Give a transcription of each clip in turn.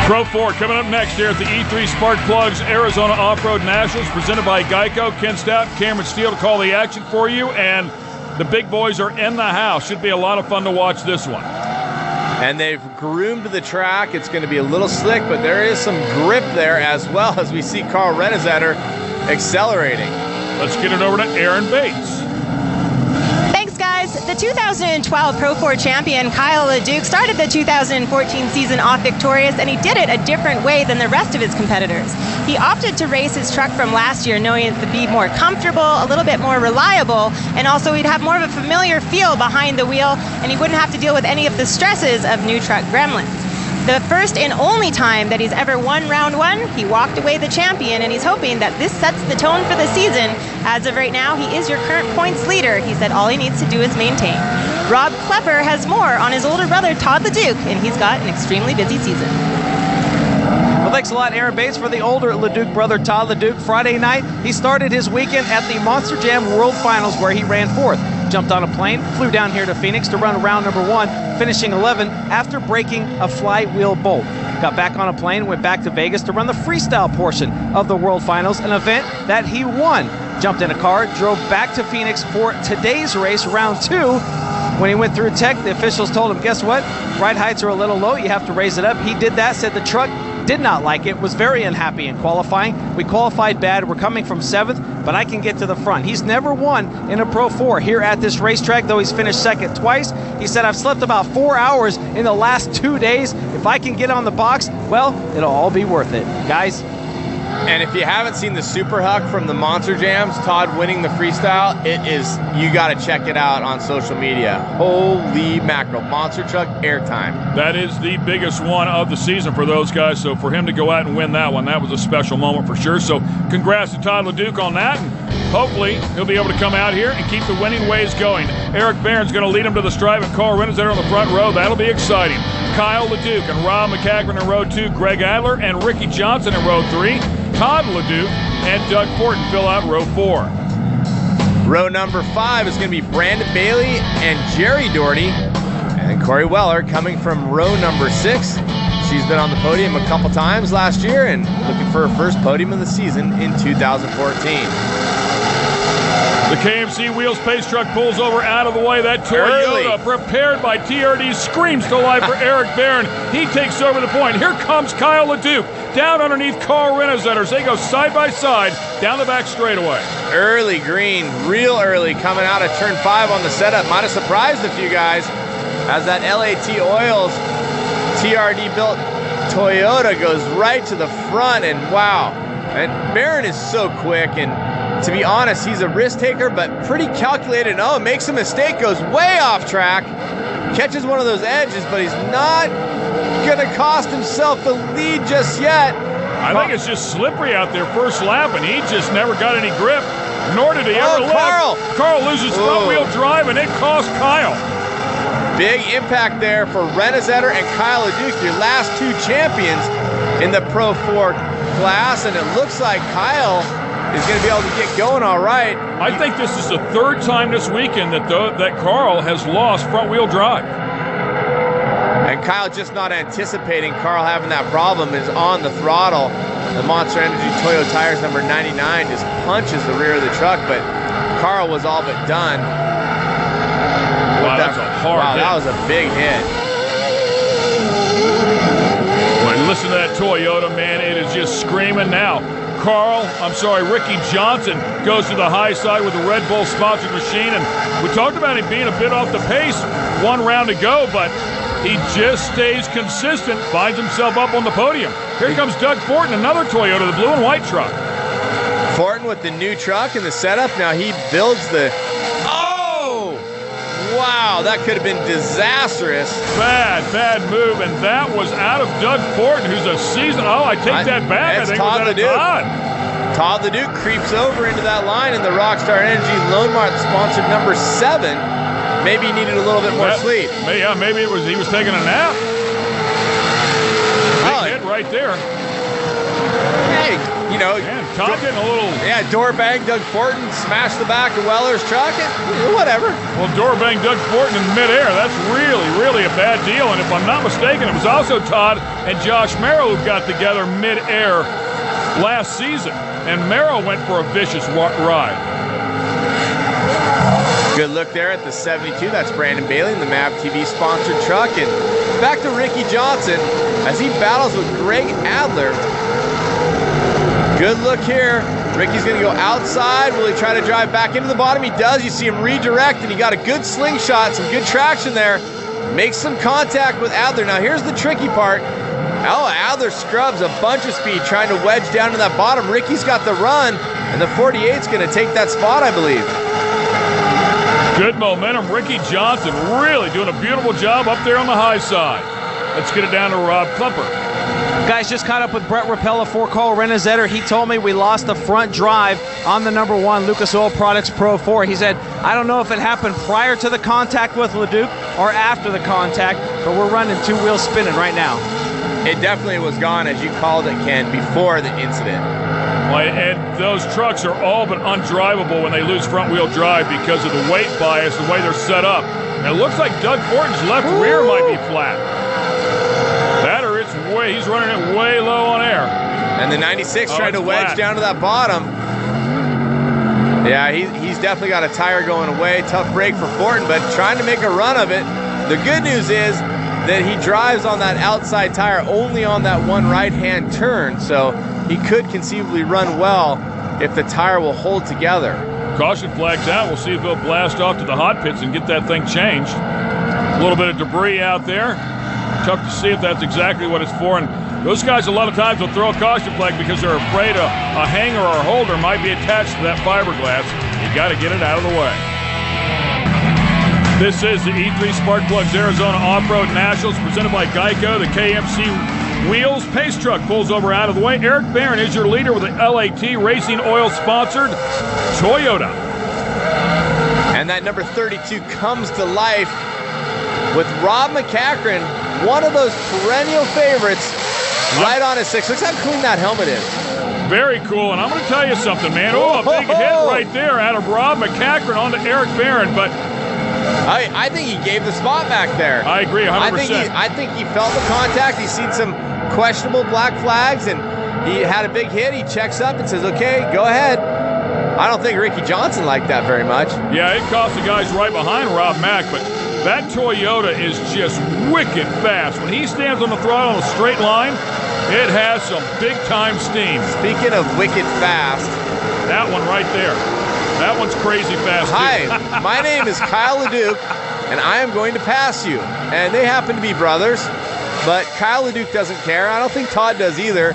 Pro 4 coming up next here at the E3 Spark Plugs Arizona Off-Road Nationals, presented by Geico. Ken Stout, Cameron Steele to call the action for you, and the big boys are in the house. Should be a lot of fun to watch this one. And they've groomed the track. It's going to be a little slick, but there is some grip there as well, as we see Carl Renesetter accelerating. Let's get it over to Aaron Bates. The 2012 Pro 4 champion Kyle LeDuc started the 2014 season off victorious, and he did it a different way than the rest of his competitors. He opted to race his truck from last year knowing it would be more comfortable, a little bit more reliable, and also he'd have more of a familiar feel behind the wheel, and he wouldn't have to deal with any of the stresses of new truck gremlins. The first and only time that he's ever won round one, he walked away the champion, and he's hoping that this sets the tone for the season. As of right now, he is your current points leader. He said all he needs to do is maintain. Rob Klepper has more on his older brother, Todd LeDuc, and he's got an extremely busy season. Well, thanks a lot, Aaron Bates, for the older LeDuc brother, Todd LeDuc. Friday night, he started his weekend at the Monster Jam World Finals, where he ran fourth. Jumped on a plane, flew down here to Phoenix to run round number 1, finishing 11 after breaking a flywheel bolt. Got back on a plane, went back to Vegas to run the freestyle portion of the World Finals, an event that he won. Jumped in a car, drove back to Phoenix for today's race, round 2. When he went through tech, the officials told him, guess what? Ride heights are a little low, you have to raise it up. He did that, said the truck did not like it, was very unhappy in qualifying. We qualified bad, we're coming from 7th, but I can get to the front. He's never won in a Pro 4 here at this racetrack, though he's finished second twice. He said, I've slept about 4 hours in the last 2 days. If I can get on the box, well, it'll all be worth it. Guys. And if you haven't seen the Super Huck from the Monster Jams, Todd winning the freestyle, it is, you got to check it out on social media. Holy mackerel, monster truck airtime. That is the biggest one of the season for those guys, so for him to go out and win that one, that was a special moment for sure. So congrats to Todd LeDuc on that, and hopefully he'll be able to come out here and keep the winning ways going. Eric Barron's going to lead him to the stripe, and Carl Renesetter on the front row. That'll be exciting. Kyle LeDuc and Rob McCagran in row 2, Greg Adler and Ricky Johnson in row 3. Todd LeDuc and Doug Fortin fill out row 4. Row number 5 is going to be Brandon Bailey and Jerry Doherty. And Corey Weller coming from row number 6. She's been on the podium a couple times last year and looking for her first podium of the season in 2014. The KMC Wheels Pace Truck pulls over out of the way. That Toyota, prepared by TRD, screams to life for Eric Barron. He takes over the point. Here comes Kyle LeDuc down underneath Carl Renesetter. They go side by side down the back straightaway. Early green, real early, coming out of turn 5 on the setup. Might have surprised a few guys as that LAT Oils TRD built Toyota goes right to the front, and wow. And Barron is so quick, and to be honest, he's a risk taker, but pretty calculated. Oh, makes a mistake, goes way off track, catches one of those edges, but he's not gonna cost himself the lead just yet. I think it's just slippery out there first lap, and he just never got any grip, nor did he ever live. Carl loses front wheel drive, and it cost Kyle. Big impact there for Renesetter and Kyle LeDuc, your last 2 champions in the Pro 4 class, and it looks like Kyle is going to be able to get going all right. I think this is the 3rd time this weekend that Carl has lost front wheel drive. And Kyle just not anticipating Carl having that problem, is on the throttle. The Monster Energy Toyo Tires number 99 just punches the rear of the truck, but Carl was all but done. Wow, that's a hard hit. That was a big hit. When listen to that Toyota, man, it is just screaming now. Ricky Johnson goes to the high side with the Red Bull sponsored machine, and we talked about him being a bit off the pace, 1 round to go, but he just stays consistent, finds himself up on the podium. Here comes Doug Fortin, another Toyota, the blue and white truck. Fortin with the new truck and the setup. Now he builds the, wow, that could have been disastrous. Bad move, and that was out of Doug Fortin, who's a seasoned, I take that back. I think Todd it was LeDuc. Todd LeDuc creeps over into that line in the Rockstar Energy Lone Mart sponsored number 7. Maybe he needed a little bit more sleep. Maybe it was he was taking a nap. Big hit right there. Hey, you know. Man, Todd getting a little... Yeah, door bang, Doug Fortin smashed the back of Weller's truck, and whatever. Well, door bang Doug Fortin in midair. That's really, really a bad deal. And if I'm not mistaken, it was also Todd and Josh Merrill who got together midair last season. And Merrill went for a vicious ride. Good look there at the 72. That's Brandon Bailey in the MAV TV sponsored truck. And back to Ricky Johnson as he battles with Greg Adler. Good look here. Ricky's going to go outside. Will he try to drive back into the bottom? He does. You see him redirect, and he got a good slingshot, some good traction there. Makes some contact with Adler. Now, here's the tricky part. Oh, Adler scrubs a bunch of speed trying to wedge down to that bottom. Ricky's got the run, and the 48's going to take that spot, I believe. Good momentum. Ricky Johnson really doing a beautiful job up there on the high side. Let's get it down to Rob Klumper. Guys, just caught up with Brett Rapella for Carl Renazetter. He told me we lost the front drive on the #1 Lucas Oil Products Pro 4. He said, I don't know if it happened prior to the contact with LeDuc or after the contact, but we're running two wheels spinning right now. It definitely was gone, as you called it, Ken, before the incident. And those trucks are all but undrivable when they lose front-wheel drive because of the weight bias, the way they're set up. And it looks like Doug Fortin's left rear might be flat. That or it's way, he's running it way low on air. And the 96 trying to wedge down to that bottom. Yeah, he's definitely got a tire going away. Tough break for Fortin, but trying to make a run of it. The good news is that he drives on that outside tire only on that one right-hand turn, so he could conceivably run well if the tire will hold together. Caution flag's out. We'll see if he'll blast off to the hot pits and get that thing changed. A little bit of debris out there. Tough to see if that's exactly what it's for. And those guys a lot of times will throw a caution flag because they're afraid a hanger or a holder might be attached to that fiberglass. You got to get it out of the way. This is the E3 Spark Plugs Arizona Off-Road Nationals presented by Geico, the KMC Wheels. Pace truck pulls over out of the way. Eric Barron is your leader with the LAT Racing Oil sponsored Toyota. And that number 32 comes to life with Rob McCachran, one of those perennial favorites, right on his 6. Look how clean that helmet is. Very cool, and I'm going to tell you something, man. Oh, a big hit right there out of Rob McCachran onto Eric Barron, but I think he gave the spot back there. I agree 100%. I think he felt the contact. He's seen some questionable black flags, and he had a big hit. He checks up and says, okay, go ahead. I don't think Ricky Johnson liked that very much. Yeah, it cost the guys right behind Rob Mack, but that Toyota is just wicked fast. When he stands on the throttle on a straight line, it has some big-time steam. Speaking of wicked fast. That one right there. That one's crazy fast, too. Hi, my name is Kyle LeDuc, and I am going to pass you. And they happen to be brothers, but Kyle LeDuc doesn't care. I don't think Todd does either.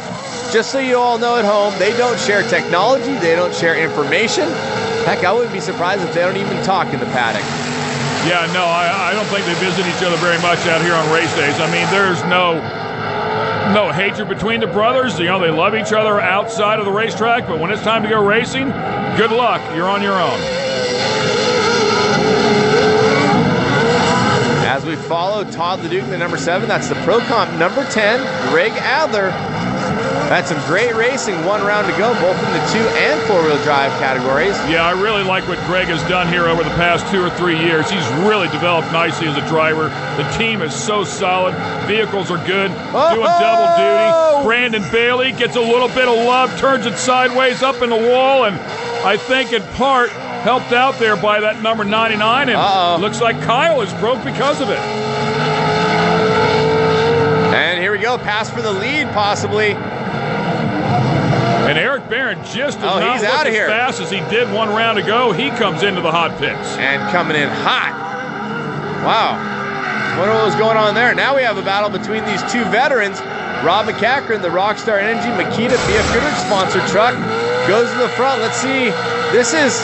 Just so you all know at home, they don't share technology. They don't share information. Heck, I wouldn't be surprised if they don't even talk in the paddock. Yeah, no, I don't think they visit each other very much out here on race days. I mean, there's no hatred between the brothers. You know, they love each other outside of the racetrack, but when it's time to go racing, good luck. You're on your own. As we follow Todd LeDuc in the number 7, that's the Pro Comp number 10, Greg Adler. Had some great racing, one round to go, both in the 2 and 4-wheel drive categories. Yeah, I really like what Greg has done here over the past 2 or 3 years. He's really developed nicely as a driver. The team is so solid. Vehicles are good, doing double duty. Brandon Bailey gets a little bit of love, turns it sideways up in the wall, and I think in part helped out there by that number 99, and looks like Kyle is broke because of it. And here we go, pass for the lead possibly. And Eric Barron just does not he's look out of as here. fast as he did one round ago. He comes into the hot pits. And coming in hot. Wow. Wonder what was going on there. Now we have a battle between these two veterans. Rob McCachran, the Rockstar Energy Makita BF Goodrich sponsored truck, goes to the front. Let's see. This is,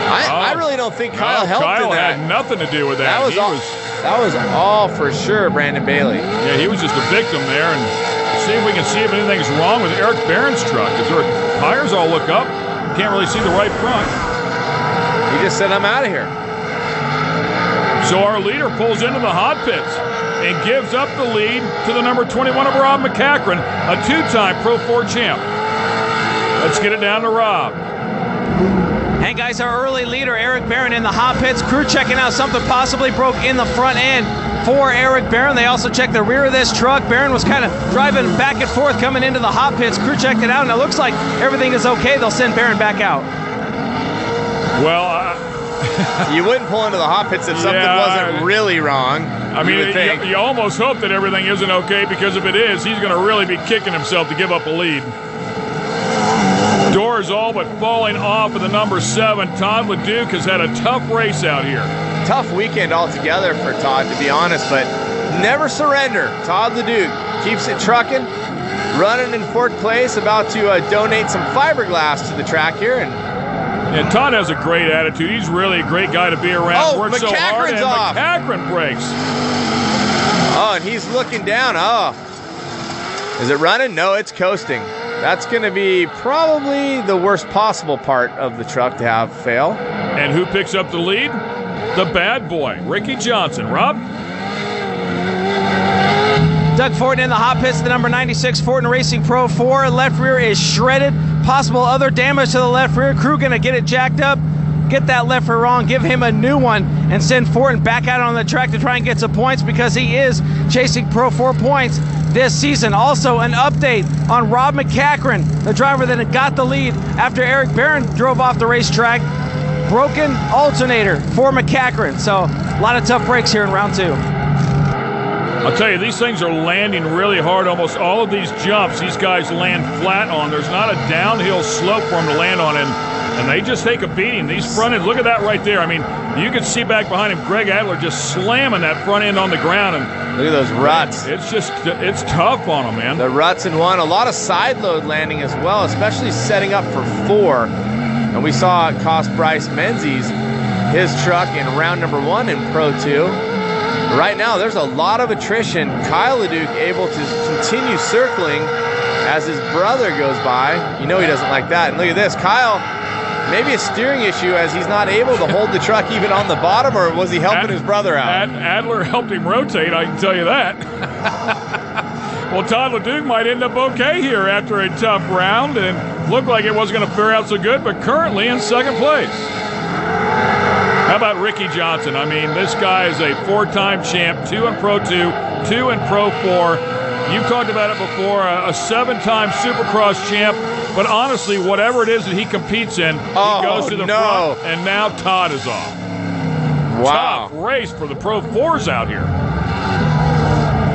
I really don't think Kyle helped Kyle in that. had nothing to do with that. That was all for sure, Brandon Bailey. Yeah, he was just a victim there. And see if we can see if anything's wrong with Eric Barron's truck. Is there tires all look up? Can't really see the right front. He just said, I'm out of here. So our leader pulls into the hot pits and gives up the lead to the number 21 of Rob McCachran, a 2-time Pro 4 champ. Let's get it down to Rob. And guys, our early leader, Eric Barron, in the hot pits. Crew checking out something possibly broke in the front end for Eric Barron. They also checked the rear of this truck. Barron was kind of driving back and forth coming into the hot pits. Crew checked it out, and it looks like everything is okay. They'll send Barron back out. Well, you wouldn't pull into the hot pits if something wasn't really wrong. I mean, you almost hope that everything isn't okay, because if it is, he's going to really be kicking himself to give up a lead. Doors all but falling off of the number 7. Todd LeDuc has had a tough race out here. Tough weekend altogether for Todd, to be honest, but never surrender. Todd LeDuc keeps it trucking, running in 4th place, about to donate some fiberglass to the track here. And Todd has a great attitude. He's really a great guy to be around. Oh, Works so hard, and off. McCachran breaks. Oh, and he's looking down. Oh, is it running? No, it's coasting. That's going to be probably the worst possible part of the truck to have fail. And who picks up the lead? The bad boy, Ricky Johnson. Rob? Doug Fortin in the hot pits, the number 96 Fortin Racing Pro 4. Left rear is shredded. Possible other damage to the left rear. Crew going to get it jacked up, get that left rear wrong, give him a new one, and send Fortin back out on the track to try and get some points, because he is chasing Pro 4 points this season. Also, an update on Rob McCachran, the driver that got the lead after Eric Barron drove off the racetrack. Broken alternator for McCachran. So, a lot of tough breaks here in round 2. I'll tell you, these things are landing really hard. Almost all of these jumps, these guys land flat on. There's not a downhill slope for them to land on, and they just take a beating. These front ends, look at that right there. I mean, you can see back behind him, Greg Adler just slamming that front end on the ground. And look at those ruts. It's tough on them, man. The ruts in 1. A lot of side load landing as well, especially setting up for 4. And we saw it cost Bryce Menzies his truck in round number 1 in Pro 2. Right now, there's a lot of attrition. Kyle LeDuc able to continue circling as his brother goes by. You know he doesn't like that. And look at this, Kyle, maybe a steering issue as he's not able to hold the truck even on the bottom, or was he helping his brother out? Adler helped him rotate, I can tell you that. Well, Todd LeDuc might end up okay here after a tough round, and looked like it wasn't going to fare out so good, but currently in 2nd place. How about Ricky Johnson? I mean, this guy is a 4-time champ, 2 in Pro 2, 2 in Pro 4. You've talked about it before, a 7-time Supercross champ. But honestly, whatever it is that he competes in, he goes to the front, and now Todd is off. Wow. Tough race for the Pro 4s out here.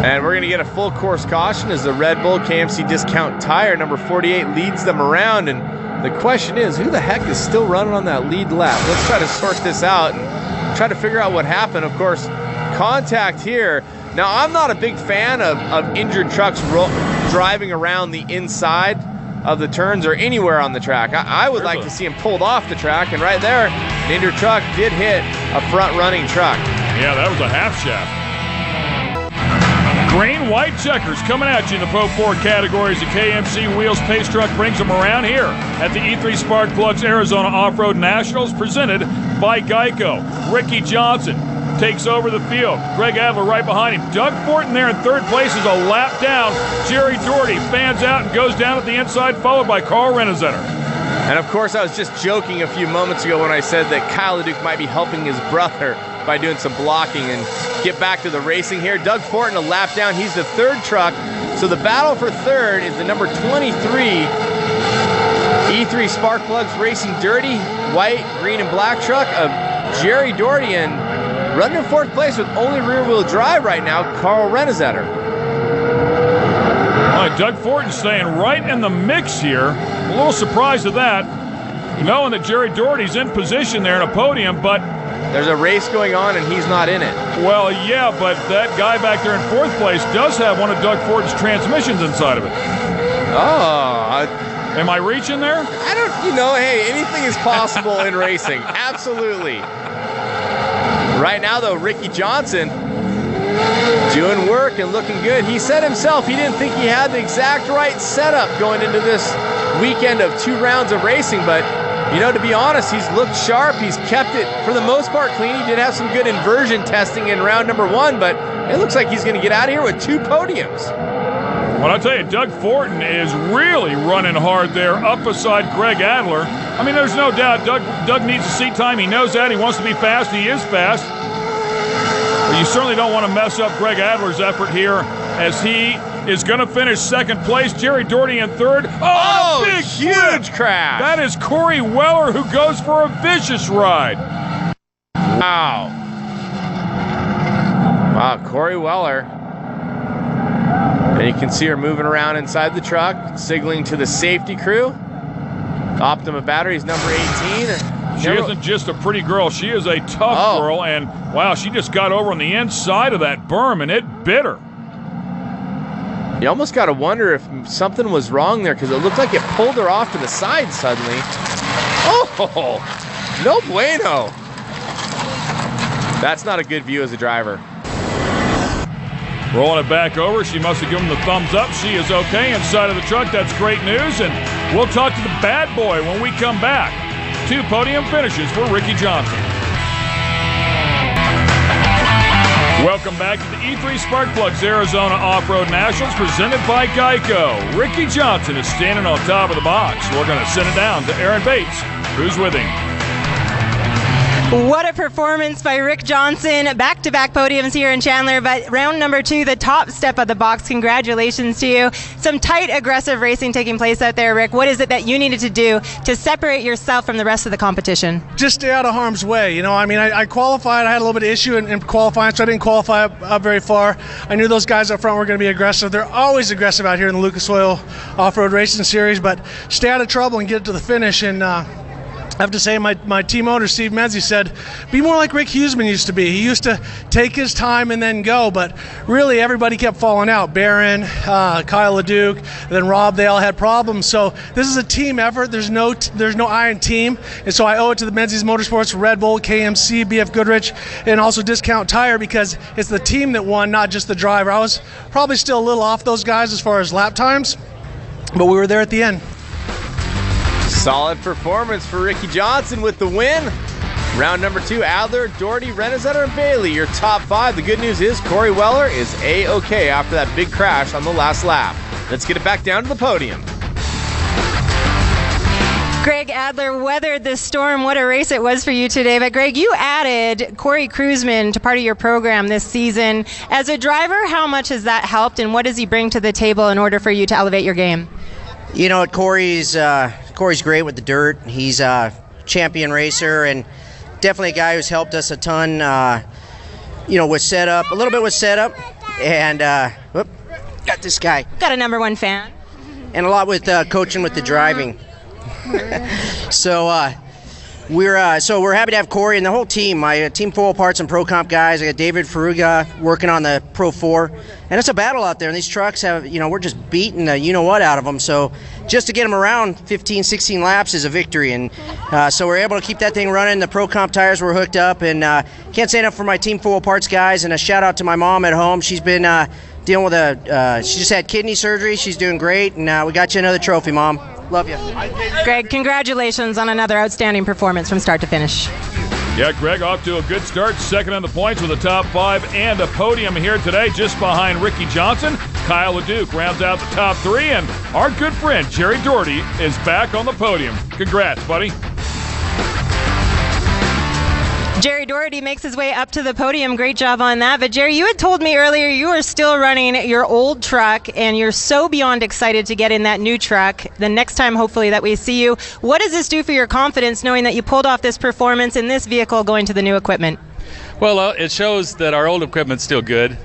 And we're going to get a full course caution as the Red Bull KMC Discount Tire number 48 leads them around. And the question is, who the heck is still running on that lead lap? Let's try to sort this out and try to figure out what happened. Of course, contact here. Now, I'm not a big fan of injured trucks driving around the inside of the turns or anywhere on the track. I would like to see him pulled off the track, and right there, an injured truck did hit a front-running truck. Yeah, that was a half shaft. Green, white checkers coming at you in the Pro 4 categories. The KMC Wheels Pace Truck brings them around here at the E3 Spark Plugs Arizona Off-Road Nationals, presented by Geico. Ricky Johnson takes over the field. Greg Adler right behind him. Doug Fortin there in 3rd place is a lap down. Jerry Doherty fans out and goes down at the inside, followed by Carl Renezetter. And of course, I was just joking a few moments ago when I said that Kyle LeDuc might be helping his brother by doing some blocking and get back to the racing here. Doug Fortin a lap down. He's the 3rd truck. So the battle for 3rd is the number 23 E3 Spark Plugs Racing Dirty white, green, and black truck of Jerry Doherty, and running in 4th place with only rear-wheel drive right now, Carl Renezetter. All right, Doug Fortin staying right in the mix here. A little surprised at that, knowing that Jerry Doherty's in position there in a podium, but there's a race going on and he's not in it. Well, yeah, but that guy back there in 4th place does have one of Doug Fortin's transmissions inside of it. Oh. Am I reaching there? I don't, hey, anything is possible in racing. Absolutely. Right now, though, Ricky Johnson doing work and looking good. He said himself he didn't think he had the exact right setup going into this weekend of 2 rounds of racing, but to be honest, he's looked sharp. He's kept it, for the most part, clean. He did have some good inversion testing in round number 1, but it looks like he's going to get out of here with 2 podiums. Well, I'll tell you, Doug Fortin is really running hard there up beside Greg Adler. I mean, there's no doubt Doug needs to see time. He knows that. He wants to be fast. He is fast. But you certainly don't want to mess up Greg Adler's effort here as he is going to finish second place. Jerry Doherty in third. Oh, big huge crash. That is Corey Weller, who goes for a vicious ride. Wow. Wow, Corey Weller. And you can see her moving around inside the truck, signaling to the safety crew. Optima Batteries, number 18. She isn't just a pretty girl. She is a tough girl. And, wow, she just got over on the inside of that berm, and it bit her. You almost got to wonder if something was wrong there because it looked like it pulled her off to the side suddenly. Oh, no bueno. That's not a good view as a driver. Rolling it back over. She must have given the thumbs up. She is okay inside of the truck. That's great news. And we'll talk to the bad boy when we come back. 2 podium finishes for Ricky Johnson. Welcome back to the E3 Spark Plugs Arizona Off-Road Nationals presented by Geico. Ricky Johnson is standing on top of the box. We're going to send it down to Aaron Bates, who's with him. What a performance by Rick Johnson. Back-to-back podiums here in Chandler, but round number 2, the top step of the box. Congratulations to you. Some tight, aggressive racing taking place out there, Rick. What is it that you needed to do to separate yourself from the rest of the competition? Just stay out of harm's way. You know, I mean, I qualified. I had a little bit of issue in qualifying, so I didn't qualify up very far. I knew those guys up front were going to be aggressive. They're always aggressive out here in the Lucas Oil Off-Road Racing Series, but stay out of trouble and get to the finish. And I have to say, my team owner, Steve Menzie, said, be more like Rick Huseman used to be. He used to take his time and then go, but really everybody kept falling out. Barron, Kyle LeDuc, then Rob, they all had problems. So this is a team effort. There's no I in team, and so I owe it to the Menzies Motorsports, Red Bull, KMC, BF Goodrich, and also Discount Tire because it's the team that won, not just the driver. I was probably still a little off those guys as far as lap times, but we were there at the end. Solid performance for Ricky Johnson with the win. Round number 2, Adler, Doherty, Renazetter, and Bailey, your top 5. The good news is Corey Weller is A-OK after that big crash on the last lap. Let's get it back down to the podium. Greg Adler weathered the storm. What a race it was for you today. But Greg, you added Corey Kruzman to part of your program this season. As a driver, how much has that helped, and what does he bring to the table in order for you to elevate your game? You know, Corey's great with the dirt. He's a champion racer and definitely a guy who's helped us a ton, with setup, a little bit with setup, and got this guy. Got a number 1 fan. And a lot with coaching with the driving. So we're happy to have Corey and the whole team. My team full of parts and Pro Comp guys. I got David Ferruga working on the Pro 4, and it's a battle out there. And these trucks have, we're just beating the you-know-what out of them. So just to get them around 15, 16 laps is a victory. And so we're able to keep that thing running. The Pro Comp tires were hooked up, and can't say enough for my team full of parts guys. And a shout out to my mom at home. She's been dealing with she just had kidney surgery. She's doing great, and we got you another trophy, Mom. Love you. Greg, congratulations on another outstanding performance from start to finish. Yeah, Greg off to a good start. Second in the points with a top 5 and a podium here today just behind Ricky Johnson. Kyle LeDuc rounds out the top 3, and our good friend Jerry Doherty is back on the podium. Congrats, buddy. Jerry Doherty makes his way up to the podium. Great job on that. But Jerry, you had told me earlier you are still running your old truck, and you're so beyond excited to get in that new truck the next time, hopefully, that we see you. What does this do for your confidence, knowing that you pulled off this performance in this vehicle going to the new equipment? Well, it shows that our old equipment's still good,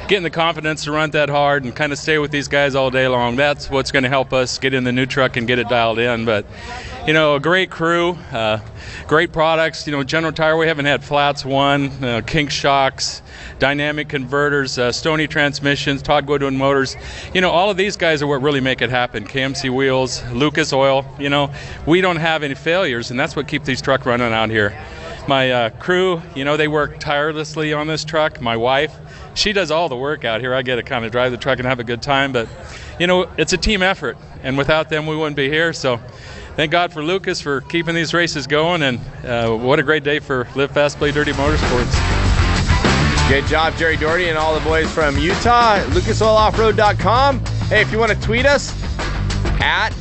Getting the confidence to run that hard and kind of stay with these guys all day long, that's what's going to help us get in the new truck and get it dialed in. But, a great crew, great products. General Tire, we haven't had flats kink shocks, dynamic converters, Stoney transmissions, Todd Goodwin motors. All of these guys are what really make it happen. KMC wheels, Lucas Oil, we don't have any failures, and that's what keeps these trucks running out here. My crew, they work tirelessly on this truck. My wife, she does all the work out here. I get to kind of drive the truck and have a good time, but, it's a team effort, and without them, we wouldn't be here. So thank God for Lucas for keeping these races going, and what a great day for Live Fast, Play Dirty Motorsports. Good job, Jerry Doherty and all the boys from Utah. LucasOilOffroad.com. Hey, if you want to tweet us, at